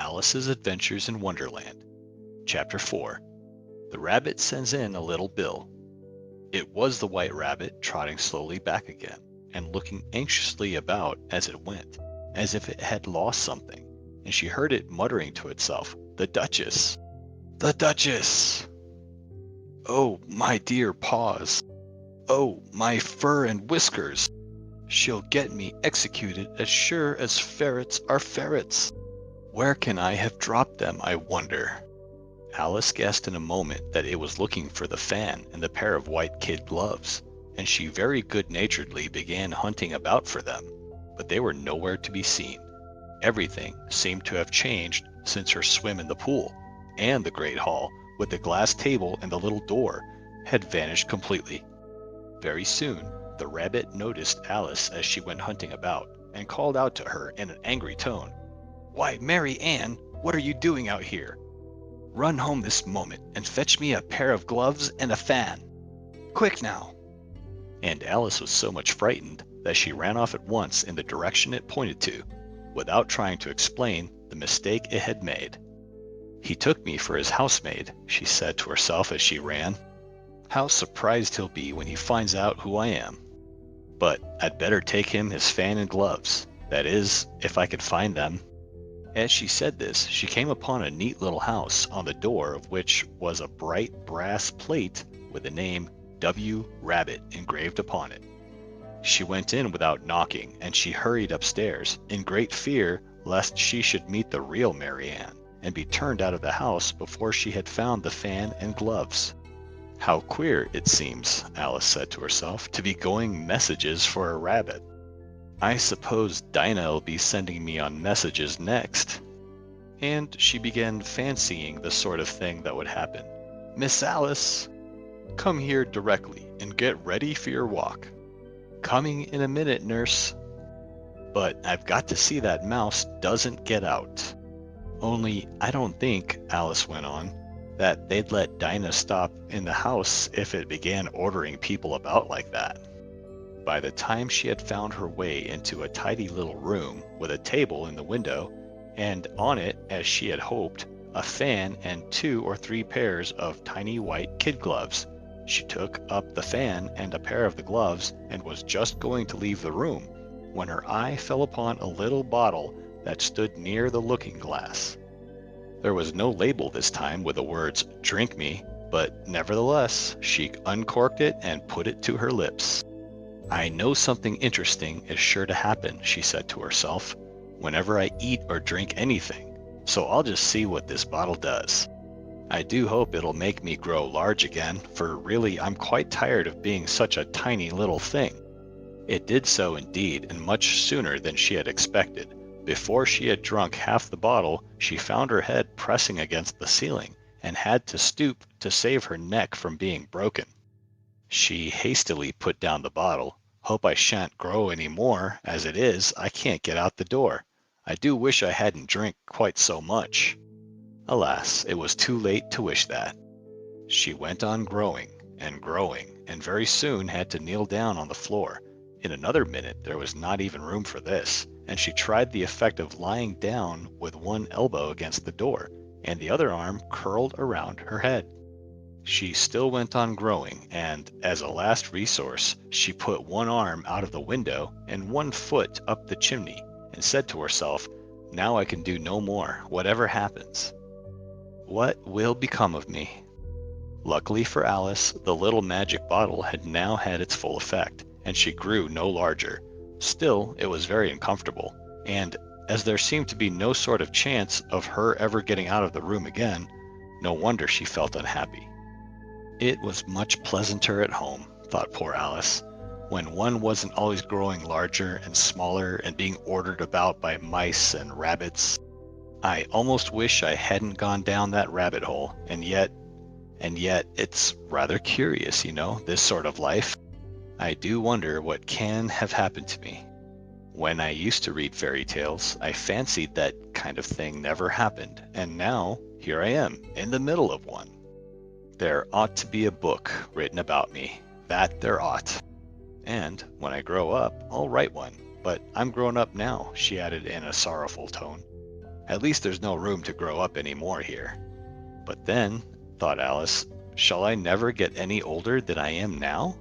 Alice's Adventures in Wonderland. Chapter 4. The Rabbit Sends in a Little Bill. It was the White Rabbit trotting slowly back again, and looking anxiously about as it went, as if it had lost something, and she heard it muttering to itself, "The Duchess! The Duchess! Oh, my dear paws! Oh, my fur and whiskers! She'll get me executed as sure as ferrets are ferrets! Where can I have dropped them, I wonder?" Alice guessed in a moment that it was looking for the fan and the pair of white kid gloves, and she very good-naturedly began hunting about for them, but they were nowhere to be seen. Everything seemed to have changed since her swim in the pool, and the great hall, with the glass table and the little door, had vanished completely. Very soon, the rabbit noticed Alice as she went hunting about, and called out to her in an angry tone, "Why, Mary Ann, what are you doing out here? Run home this moment and fetch me a pair of gloves and a fan. Quick now!" And Alice was so much frightened that she ran off at once in the direction it pointed to, without trying to explain the mistake it had made. "He took me for his housemaid," she said to herself as she ran. "How surprised he'll be when he finds out who I am. But I'd better take him his fan and gloves, that is, if I can find them." As she said this, she came upon a neat little house, on the door of which was a bright brass plate with the name W. Rabbit engraved upon it. She went in without knocking, and she hurried upstairs, in great fear lest she should meet the real Mary Ann, and be turned out of the house before she had found the fan and gloves. "How queer it seems," Alice said to herself, "to be going messages for a rabbit. I suppose Dinah'll be sending me on messages next." And she began fancying the sort of thing that would happen. "Miss Alice, come here directly and get ready for your walk." "Coming in a minute, nurse." "But I've got to see that mouse doesn't get out. Only I don't think," Alice went on, "that they'd let Dinah stop in the house if it began ordering people about like that." By the time she had found her way into a tidy little room with a table in the window, and on it, as she had hoped, a fan and 2 or 3 pairs of tiny white kid gloves, she took up the fan and a pair of the gloves and was just going to leave the room when her eye fell upon a little bottle that stood near the looking-glass. There was no label this time with the words "Drink me," but nevertheless she uncorked it and put it to her lips. "I know something interesting is sure to happen," she said to herself, "whenever I eat or drink anything, so I'll just see what this bottle does. I do hope it'll make me grow large again, for really I'm quite tired of being such a tiny little thing." It did so indeed, and much sooner than she had expected. Before she had drunk half the bottle, she found her head pressing against the ceiling, and had to stoop to save her neck from being broken. She hastily put down the bottle. "Hope I shan't grow any more. As it is, I can't get out the door. I do wish I hadn't drank quite so much." Alas, it was too late to wish that. She went on growing, and very soon had to kneel down on the floor. In another minute there was not even room for this, and she tried the effect of lying down with one elbow against the door, and the other arm curled around her head. She still went on growing, and, as a last resource, she put one arm out of the window and one foot up the chimney, and said to herself, "Now I can do no more, whatever happens. What will become of me?" Luckily for Alice, the little magic bottle had now had its full effect, and she grew no larger. Still, it was very uncomfortable, and, as there seemed to be no sort of chance of her ever getting out of the room again, no wonder she felt unhappy. It was much pleasanter at home, thought poor Alice, when one wasn't always growing larger and smaller and being ordered about by mice and rabbits. I almost wish I hadn't gone down that rabbit hole, and yet it's rather curious, this sort of life. I do wonder what can have happened to me. When I used to read fairy tales, I fancied that kind of thing never happened, and now here I am, in the middle of one. There ought to be a book written about me, that there ought. And when I grow up, I'll write one. But I'm grown up now," she added in a sorrowful tone. At least there's no room to grow up anymore here. But then, thought Alice, shall I never get any older than I am now?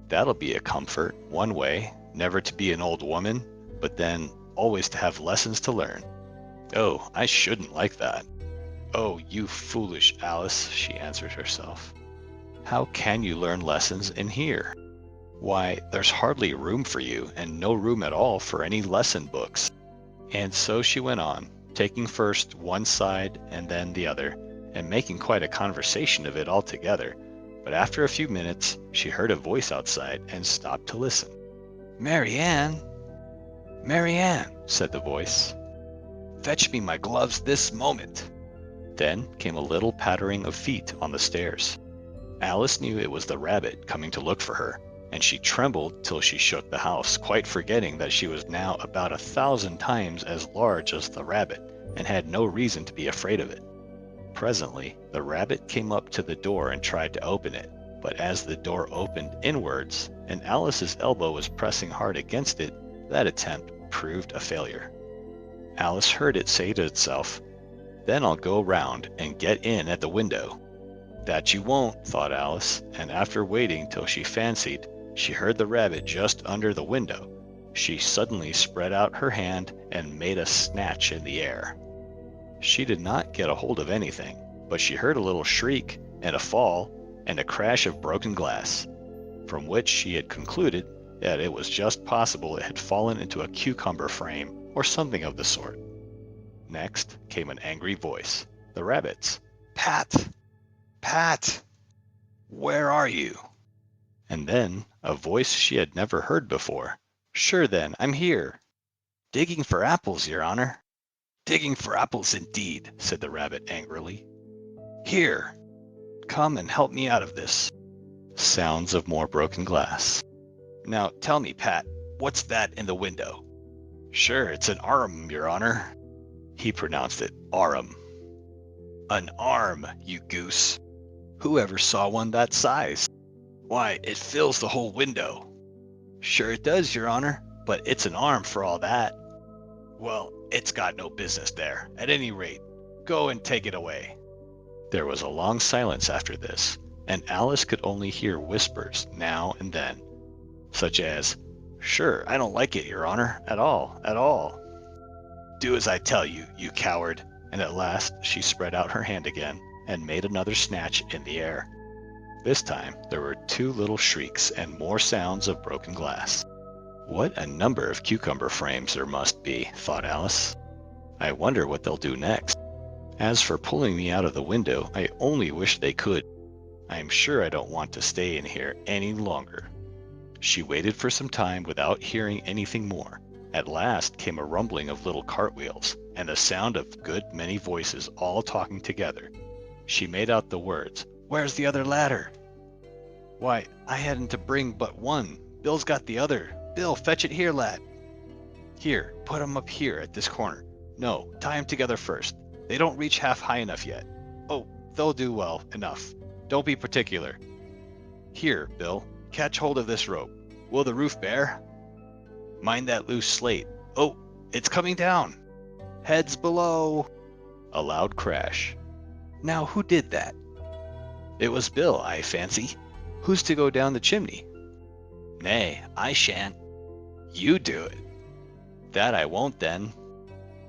That'll be a comfort, one way, never to be an old woman, but then always to have lessons to learn. Oh, I shouldn't like that. Oh, you foolish Alice, she answered herself. How can you learn lessons in here? Why, there's hardly room for you, and no room at all for any lesson books. And so she went on, taking first one side and then the other, and making quite a conversation of it altogether. But after a few minutes, she heard a voice outside and stopped to listen. "Mary Ann! Mary Ann," said the voice. "Fetch me my gloves this moment." Then came a little pattering of feet on the stairs. Alice knew it was the rabbit coming to look for her, and she trembled till she shook the house, quite forgetting that she was now about 1,000 times as large as the rabbit, and had no reason to be afraid of it. Presently, the rabbit came up to the door and tried to open it, but as the door opened inwards, and Alice's elbow was pressing hard against it, that attempt proved a failure. Alice heard it say to itself, "Then I'll go round and get in at the window." That you won't, thought Alice, and after waiting till she fancied she heard the rabbit just under the window, she suddenly spread out her hand and made a snatch in the air. She did not get a hold of anything, but she heard a little shriek and a fall and a crash of broken glass, from which she had concluded that it was just possible it had fallen into a cucumber frame or something of the sort. Next came an angry voice, the rabbit's. "Pat! Pat! Where are you?" And then a voice she had never heard before. "Sure then, I'm here. Digging for apples, your honor." "Digging for apples indeed," said the rabbit angrily. "Here, come and help me out of this." Sounds of more broken glass. "Now tell me, Pat, what's that in the window?" "Sure, it's an arm, your honor." He pronounced it arum. "An arm, you goose. Who ever saw one that size? Why, it fills the whole window." "Sure it does, your honor, but it's an arm for all that." "Well, it's got no business there. At any rate, go and take it away." There was a long silence after this, and Alice could only hear whispers now and then, such as, "Sure, I don't like it, your honor, at all, at all." "Do as I tell you, you coward." And at last she spread out her hand again and made another snatch in the air. This time there were 2 little shrieks and more sounds of broken glass. What a number of cucumber frames there must be, thought Alice. I wonder what they'll do next. As for pulling me out of the window, I only wish they could. I am sure I don't want to stay in here any longer. She waited for some time without hearing anything more. At last came a rumbling of little cartwheels, and the sound of a good many voices all talking together. She made out the words, "Where's the other ladder?" "Why, I hadn't to bring but one. Bill's got the other. Bill, fetch it here, lad." "Here, put 'em up here at this corner. No, tie 'em together first. They don't reach half high enough yet. Oh, they'll do well enough. Don't be particular. Here, Bill, catch hold of this rope. Will the roof bear? Mind that loose slate. Oh, it's coming down. Heads below." A loud crash. "Now who did that?" "It was Bill, I fancy. Who's to go down the chimney?" "Nay, I shan't." "You do it." "That I won't then."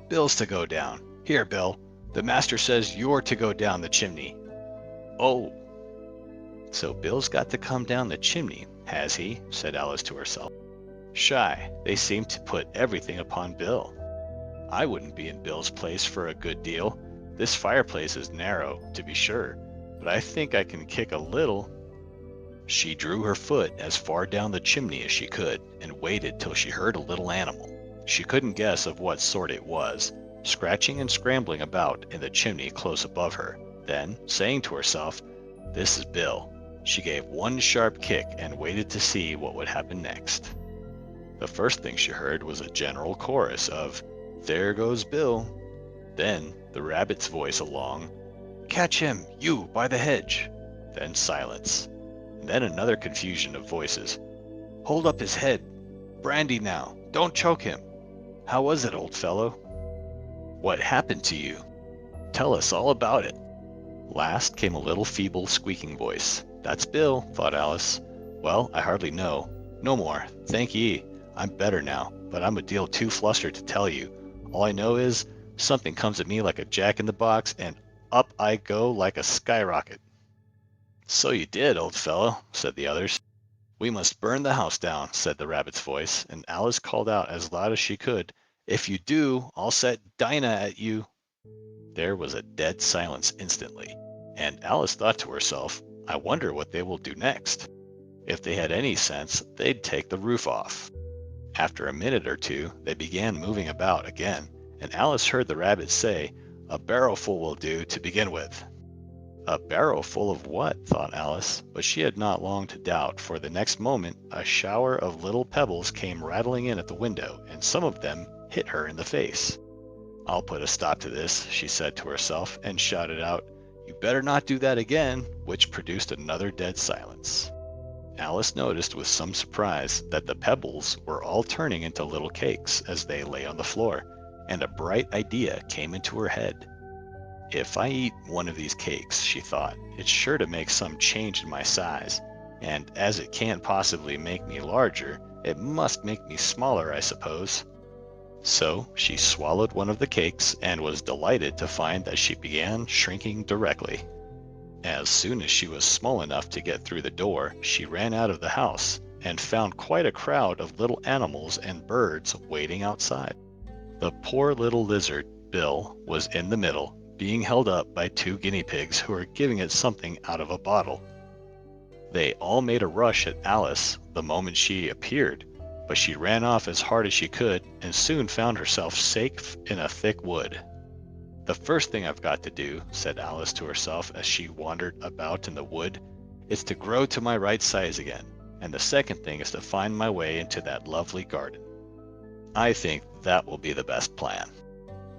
"Bill's to go down. Here, Bill, the master says you're to go down the chimney." "Oh." "So Bill's got to come down the chimney, has he?" said Alice to herself. "Shy, they seem to put everything upon Bill. I wouldn't be in Bill's place for a good deal. This fireplace is narrow, to be sure, but I think I can kick a little." She drew her foot as far down the chimney as she could, and waited till she heard a little animal. She couldn't guess of what sort it was, scratching and scrambling about in the chimney close above her. Then, saying to herself, "This is Bill," she gave one sharp kick and waited to see what would happen next. The first thing she heard was a general chorus of, "There goes Bill." Then the rabbit's voice along, "Catch him, you, by the hedge." Then silence. Then another confusion of voices. "Hold up his head. Brandy now. Don't choke him. How was it, old fellow?" What happened to you? Tell us all about it." Last came a little feeble squeaking voice. "That's Bill," thought Alice. "Well, I hardly know. No more, thank ye. I'm better now, but I'm a deal too flustered to tell you. All I know is, something comes at me like a jack-in-the-box, and up I go like a skyrocket." "So you did, old fellow," said the others. "We must burn the house down," said the rabbit's voice, and Alice called out as loud as she could, "If you do, I'll set Dinah at you." There was a dead silence instantly, and Alice thought to herself, "I wonder what they will do next. If they had any sense, they'd take the roof off." After a minute or two, they began moving about again, and Alice heard the rabbit say, "A barrowful will do to begin with." A barrow full of what? thought Alice, but she had not long to doubt, for the next moment a shower of little pebbles came rattling in at the window, and some of them hit her in the face. "I'll put a stop to this," she said to herself, and shouted out, "You better not do that again," which produced another dead silence. Alice noticed with some surprise that the pebbles were all turning into little cakes as they lay on the floor, and a bright idea came into her head. "If I eat one of these cakes," she thought, "it's sure to make some change in my size, and as it can't possibly make me larger, it must make me smaller, I suppose." So she swallowed one of the cakes and was delighted to find that she began shrinking directly. As soon as she was small enough to get through the door, she ran out of the house and found quite a crowd of little animals and birds waiting outside. The poor little lizard, Bill, was in the middle, being held up by 2 guinea pigs who were giving it something out of a bottle. They all made a rush at Alice the moment she appeared, but she ran off as hard as she could and soon found herself safe in a thick wood. "The first thing I've got to do," said Alice to herself as she wandered about in the wood, "is to grow to my right size again, and the second thing is to find my way into that lovely garden. I think that will be the best plan."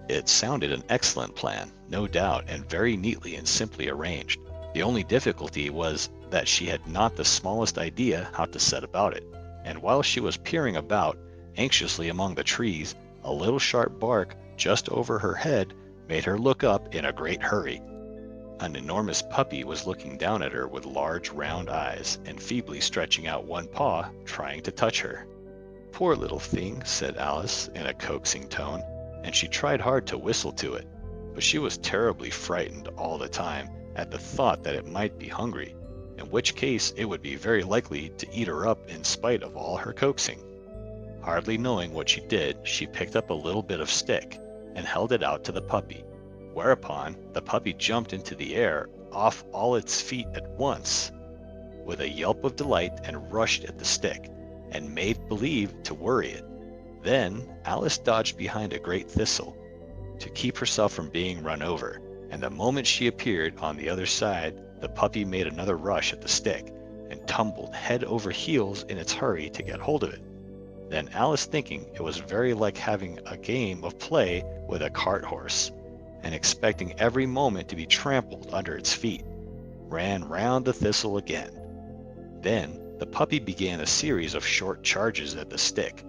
It sounded an excellent plan, no doubt, and very neatly and simply arranged. The only difficulty was that she had not the smallest idea how to set about it, and while she was peering about anxiously among the trees, a little sharp bark just over her head made her look up in a great hurry. An enormous puppy was looking down at her with large round eyes and feebly stretching out one paw, trying to touch her. "Poor little thing," said Alice in a coaxing tone, and she tried hard to whistle to it, but she was terribly frightened all the time at the thought that it might be hungry, in which case it would be very likely to eat her up in spite of all her coaxing. Hardly knowing what she did, she picked up a little bit of stick and held it out to the puppy, whereupon the puppy jumped into the air off all its feet at once with a yelp of delight and rushed at the stick and made believe to worry it. Then Alice dodged behind a great thistle to keep herself from being run over, and the moment she appeared on the other side, the puppy made another rush at the stick and tumbled head over heels in its hurry to get hold of it. Then Alice, thinking it was very like having a game of play with a cart horse, and expecting every moment to be trampled under its feet, ran round the thistle again. Then the puppy began a series of short charges at the stick,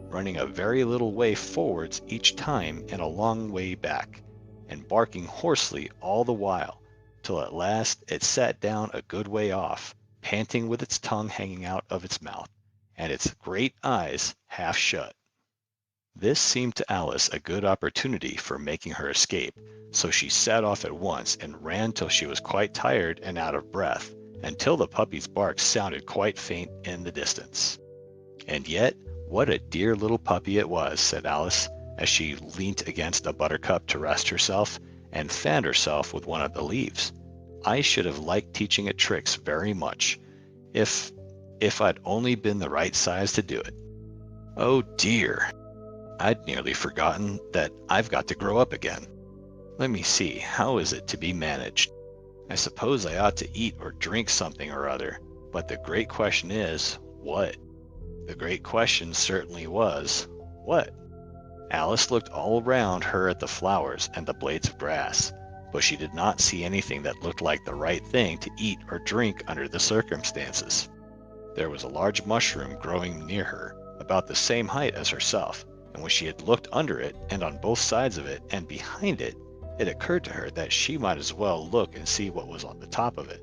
running a very little way forwards each time and a long way back, and barking hoarsely all the while, till at last it sat down a good way off, panting with its tongue hanging out of its mouth, and its great eyes half shut. This seemed to Alice a good opportunity for making her escape, so she set off at once and ran till she was quite tired and out of breath, until the puppy's bark sounded quite faint in the distance. "And yet, what a dear little puppy it was," said Alice, as she leant against a buttercup to rest herself, and fanned herself with one of the leaves. "I should have liked teaching it tricks very much, if I'd only been the right size to do it. Oh dear! I'd nearly forgotten that I've got to grow up again. Let me see, how is it to be managed? I suppose I ought to eat or drink something or other, but the great question is, what?" The great question certainly was, what? Alice looked all around her at the flowers and the blades of grass, but she did not see anything that looked like the right thing to eat or drink under the circumstances. There was a large mushroom growing near her, about the same height as herself, and when she had looked under it and on both sides of it and behind it, it occurred to her that she might as well look and see what was on the top of it.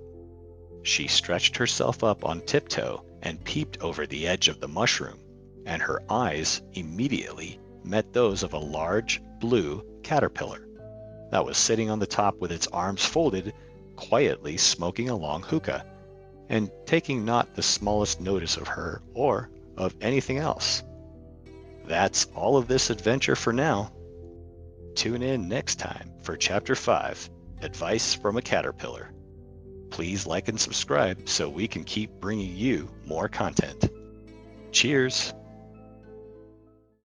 She stretched herself up on tiptoe and peeped over the edge of the mushroom, and her eyes immediately met those of a large blue caterpillar that was sitting on the top with its arms folded, quietly smoking a long hookah, and taking not the smallest notice of her or of anything else. That's all of this adventure for now. Tune in next time for Chapter 5, Advice from a Caterpillar. Please like and subscribe so we can keep bringing you more content. Cheers!